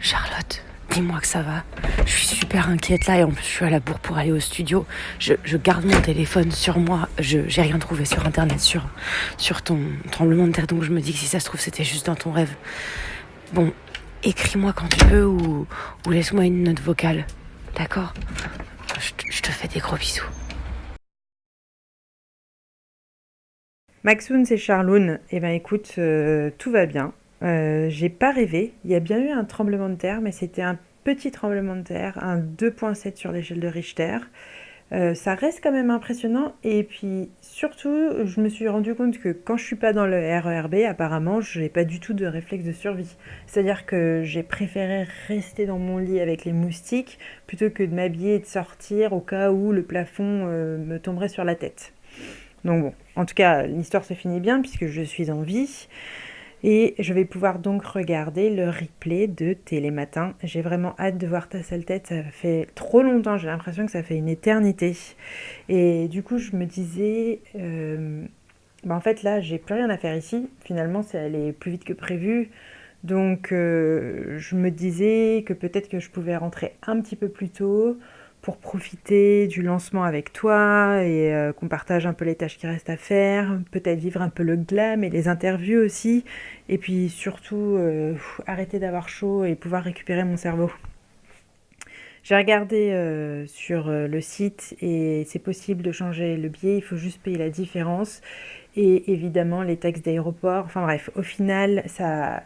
Charlotte, dis-moi que ça va. Je suis super inquiète là et en plus je suis à la bourre pour aller au studio. Je garde mon téléphone sur moi. J'ai rien trouvé sur internet sur ton tremblement de terre, donc je me dis que si ça se trouve c'était juste dans ton rêve. Bon, écris-moi quand tu peux ou laisse-moi une note vocale. D'accord ? Je te fais des gros bisous. Maxoun, c'est Charloun. Eh ben écoute, tout va bien. J'ai pas rêvé. Il y a bien eu un tremblement de terre, mais c'était un petit tremblement de terre, un 2,7 sur l'échelle de Richter. Ça reste quand même impressionnant. Et puis surtout, je me suis rendu compte que quand je suis pas dans le RERB, apparemment, je n'ai pas du tout de réflexe de survie. C'est-à-dire que j'ai préféré rester dans mon lit avec les moustiques plutôt que de m'habiller et de sortir au cas où le plafond me tomberait sur la tête. Donc bon, en tout cas, l'histoire se finit bien puisque je suis en vie et je vais pouvoir donc regarder le replay de Télématin. J'ai vraiment hâte de voir ta sale tête, ça fait trop longtemps, j'ai l'impression que ça fait une éternité. Et du coup, je me disais, en fait là, j'ai plus rien à faire ici. Finalement, c'est allé plus vite que prévu. Donc je me disais que peut-être que je pouvais rentrer un petit peu plus tôt pour profiter du lancement avec toi et qu'on partage un peu les tâches qui restent à faire, peut-être vivre un peu le glam et les interviews aussi, et puis surtout arrêter d'avoir chaud et pouvoir récupérer mon cerveau. J'ai regardé sur le site et c'est possible de changer le billet, il faut juste payer la différence et évidemment les taxes d'aéroport. Enfin bref, au final, ça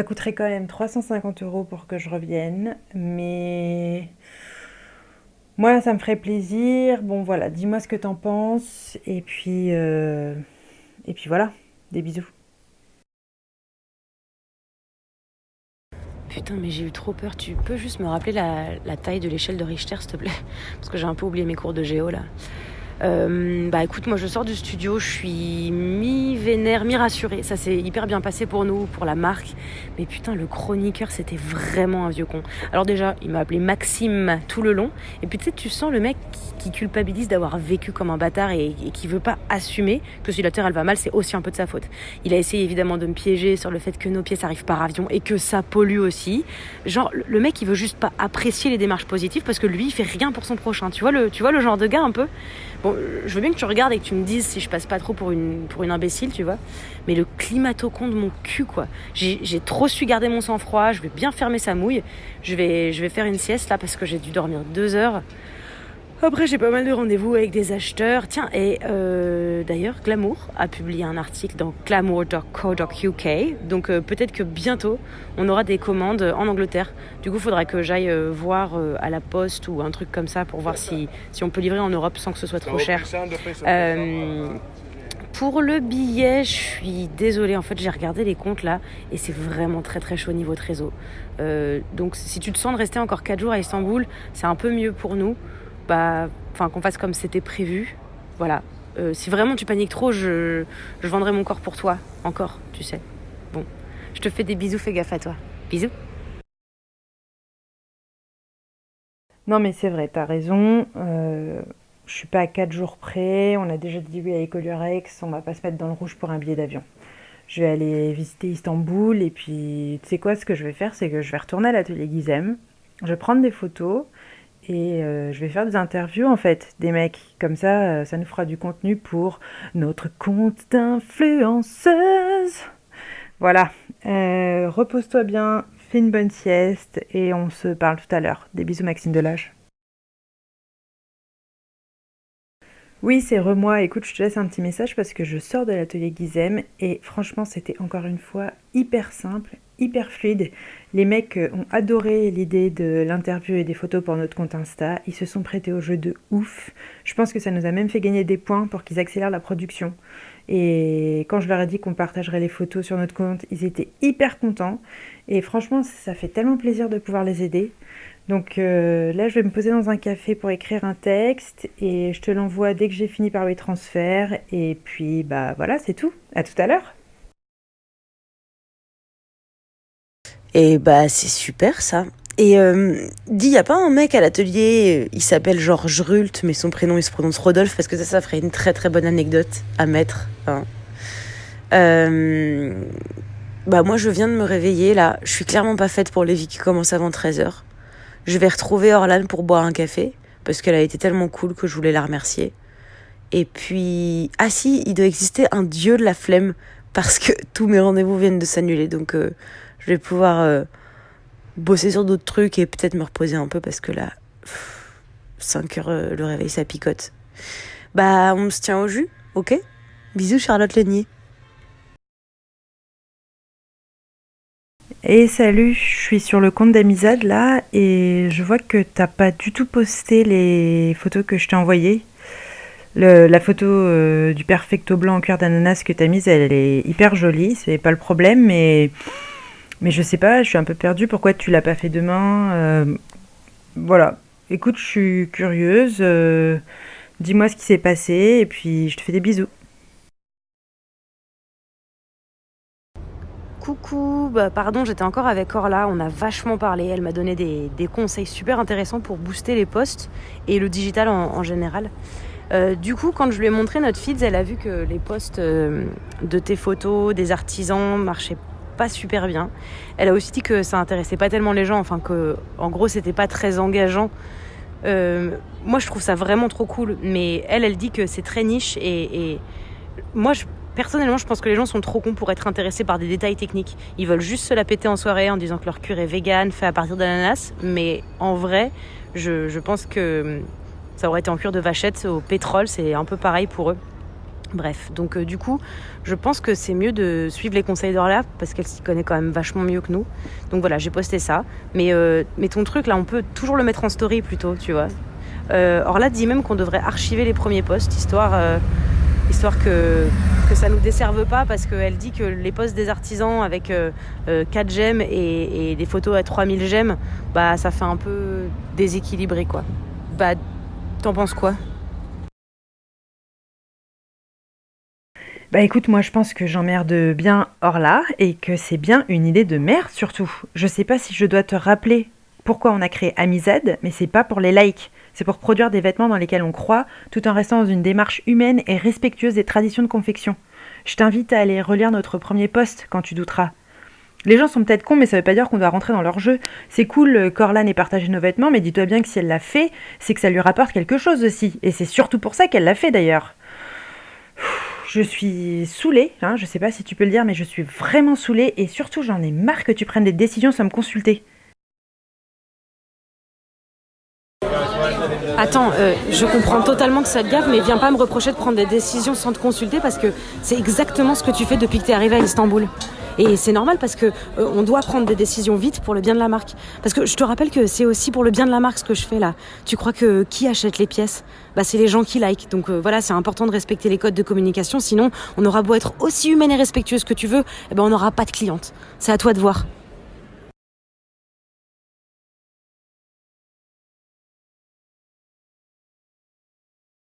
coûterait quand même 350 € pour que je revienne, mais moi, ça me ferait plaisir. Bon, voilà, dis-moi ce que t'en penses. Et puis voilà, des bisous. Putain, mais j'ai eu trop peur. Tu peux juste me rappeler la taille de l'échelle de Richter, s'il te plaît ? Parce que j'ai un peu oublié mes cours de géo là. Écoute, moi je sors du studio, je suis mi-vénère, mi-rassurée. Ça s'est hyper bien passé pour nous, pour la marque. Mais putain, le chroniqueur, c'était vraiment un vieux con. Alors déjà, il m'a appelé Maxime tout le long. Et puis tu sais, tu sens le mec qui culpabilise d'avoir vécu comme un bâtard et qui veut pas assumer que si la Terre elle va mal, c'est aussi un peu de sa faute. Il a essayé évidemment de me piéger sur le fait que nos pièces arrivent par avion et que ça pollue aussi. Genre, le mec, il veut juste pas apprécier les démarches positives parce que lui, il fait rien pour son prochain. Tu vois le genre de gars un peu ? Bon, je veux bien que tu regardes et que tu me dises si je passe pas trop pour une imbécile, tu vois. Mais le climato-con de mon cul, quoi. J'ai trop su garder mon sang-froid, je vais bien fermer sa mouille. Je vais faire une sieste, là, parce que j'ai dû dormir 2 heures. Après, j'ai pas mal de rendez-vous avec des acheteurs. Tiens, et d'ailleurs, Glamour a publié un article dans glamour.co.uk. Donc peut-être que bientôt, on aura des commandes en Angleterre. Du coup, il faudra que j'aille voir à la poste ou un truc comme ça pour voir si on peut livrer en Europe sans que ce soit trop cher. Pour le billet, je suis désolée. En fait, j'ai regardé les comptes là et c'est vraiment très très chaud niveau trésor. Donc, si tu te sens de rester encore 4 jours à Istanbul, c'est un peu mieux pour nous. Qu'on fasse comme c'était prévu. Voilà. Si vraiment tu paniques trop, je vendrai mon corps pour toi. Encore, tu sais. Bon. Je te fais des bisous, fais gaffe à toi. Bisous. Non, mais c'est vrai, t'as raison. Je suis pas à 4 jours près. On a déjà dit oui à Ecolurex. On va pas se mettre dans le rouge pour un billet d'avion. Je vais aller visiter Istanbul et puis, tu sais quoi, ce que je vais faire, c'est que je vais retourner à l'atelier Gizem. Je vais prendre des photos. Et je vais faire des interviews en fait, des mecs. Comme ça, ça nous fera du contenu pour notre compte d'influenceuse. Voilà. Repose-toi bien, fais une bonne sieste et on se parle tout à l'heure. Des bisous Maxime Delage. Oui, c'est Remois. Écoute, je te laisse un petit message parce que je sors de l'atelier Gizem et franchement, c'était encore une fois hyper simple, hyper fluide. Les mecs ont adoré l'idée de l'interview et des photos pour notre compte Insta. Ils se sont prêtés au jeu de ouf. Je pense que ça nous a même fait gagner des points pour qu'ils accélèrent la production. Et quand je leur ai dit qu'on partagerait les photos sur notre compte, ils étaient hyper contents. Et franchement, ça fait tellement plaisir de pouvoir les aider. Donc là, je vais me poser dans un café pour écrire un texte et je te l'envoie dès que j'ai fini par le transfert. Et puis, voilà, c'est tout. À tout à l'heure. Et c'est super ça. Et dis, y a pas un mec à l'atelier, il s'appelle genre Jrult, mais son prénom il se prononce Rodolphe, parce que ça ferait une très très bonne anecdote à mettre. Hein. Bah moi je viens de me réveiller là, je suis clairement pas faite pour les vies qui commencent avant 13h. Je vais retrouver Orlane pour boire un café, parce qu'elle a été tellement cool que je voulais la remercier. Et puis, ah si, il doit exister un dieu de la flemme, parce que tous mes rendez-vous viennent de s'annuler, donc je vais pouvoir bosser sur d'autres trucs et peut-être me reposer un peu, parce que là, 5h, le réveil, ça picote. Bah, on se tient au jus, ok? Bisous Charlotte Lénier. Et salut, je suis sur le compte d'Amizade là et je vois que t'as pas du tout posté les photos que je t'ai envoyées. La photo du perfecto blanc en cœur d'ananas que t'as mise, elle est hyper jolie, c'est pas le problème, mais je sais pas, je suis un peu perdue, pourquoi tu l'as pas fait demain voilà, écoute, je suis curieuse, dis-moi ce qui s'est passé et puis je te fais des bisous. Coucou, bah pardon, j'étais encore avec Orla, on a vachement parlé, elle m'a donné des conseils super intéressants pour booster les posts et le digital en général. Du coup, quand je lui ai montré notre feeds, elle a vu que les posts de tes photos, des artisans marchaient pas super bien. Elle a aussi dit que ça intéressait pas tellement les gens, enfin que en gros c'était pas très engageant. Moi je trouve ça vraiment trop cool, mais elle dit que c'est très niche et moi personnellement je pense que les gens sont trop cons pour être intéressés par des détails techniques. Ils veulent juste se la péter en soirée en disant que leur cure est vegan, fait à partir d'ananas, mais en vrai je pense que ça aurait été en cure de vachette au pétrole, c'est un peu pareil pour eux. Bref, donc du coup, je pense que c'est mieux de suivre les conseils d'Orla parce qu'elle s'y connaît quand même vachement mieux que nous. Donc voilà, j'ai posté ça. Mais ton truc, là, on peut toujours le mettre en story plutôt, tu vois. Orla dit même qu'on devrait archiver les premiers posts, histoire que ça nous desserve pas, parce qu'elle dit que les posts des artisans avec 4 j'aime et des photos à 3000 j'aime, bah ça fait un peu déséquilibré, quoi. Bah, t'en penses quoi? Bah écoute, moi je pense que j'emmerde bien Orla et que c'est bien une idée de mère surtout. Je sais pas si je dois te rappeler pourquoi on a créé Amizade, mais c'est pas pour les likes. C'est pour produire des vêtements dans lesquels on croit, tout en restant dans une démarche humaine et respectueuse des traditions de confection. Je t'invite à aller relire notre premier post quand tu douteras. Les gens sont peut-être cons, mais ça veut pas dire qu'on doit rentrer dans leur jeu. C'est cool qu'Orlan ait partagé nos vêtements, mais dis-toi bien que si elle l'a fait, c'est que ça lui rapporte quelque chose aussi. Et c'est surtout pour ça qu'elle l'a fait d'ailleurs. Je suis saoulée, hein, je sais pas si tu peux le dire, mais je suis vraiment saoulée et surtout j'en ai marre que tu prennes des décisions sans me consulter. Attends, je comprends totalement que ça te gave, mais viens pas me reprocher de prendre des décisions sans te consulter, parce que c'est exactement ce que tu fais depuis que t'es arrivé à Istanbul. Et c'est normal parce que on doit prendre des décisions vite pour le bien de la marque. Parce que je te rappelle que c'est aussi pour le bien de la marque ce que je fais là. Tu crois que qui achète les pièces ? Bah c'est les gens qui like. Donc voilà, c'est important de respecter les codes de communication. Sinon, on aura beau être aussi humaine et respectueuse que tu veux, eh ben on n'aura pas de cliente. C'est à toi de voir.